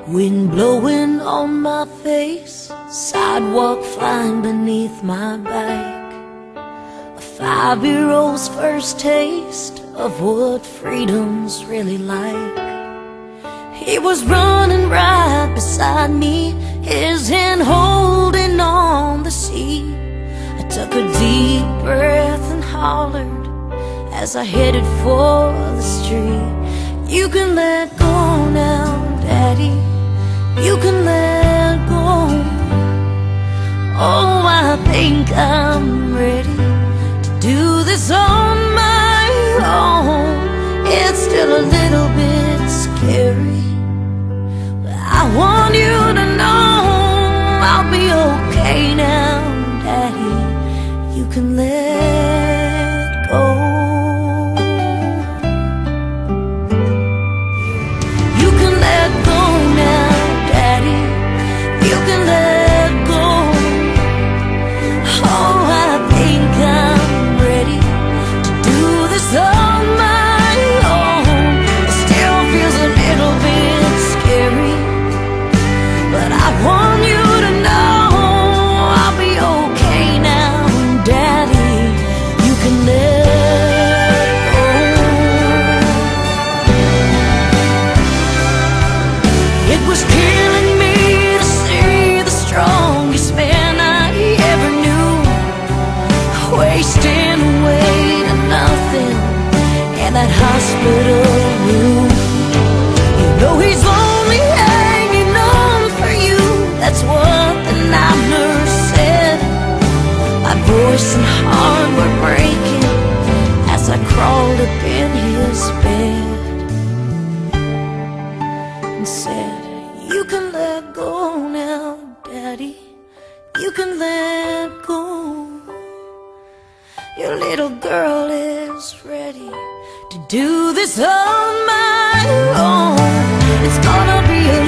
Wind blowing on my face, sidewalk flying beneath my back. A 5-year-old's first taste of what freedom's really like. He was running right beside me, his hand holding on the seat. I took a deep breath and hollered as I headed for the street. You can let go now, Daddy. You can let go. Oh, I think I'm ready to do this on my own. It's still a little bit scary, but I want you to know I'll be okay now, Daddy. You can let go. You can let go now, Daddy. You can let go. Oh, I think I'm ready to do this on my own. It still feels a little bit scary, but I want you to know I'll be okay now, Daddy. You can let go. It was killing me to see the strongest man I ever knew wasting away to nothing in that hospital room. You know he's only hanging on for you, that's what the night nurse said. My voice and heart were breaking as I crawled up in his bed and said, you can let go now, Daddy. You can let go. Your little girl is ready to do this on my own. It's gonna be a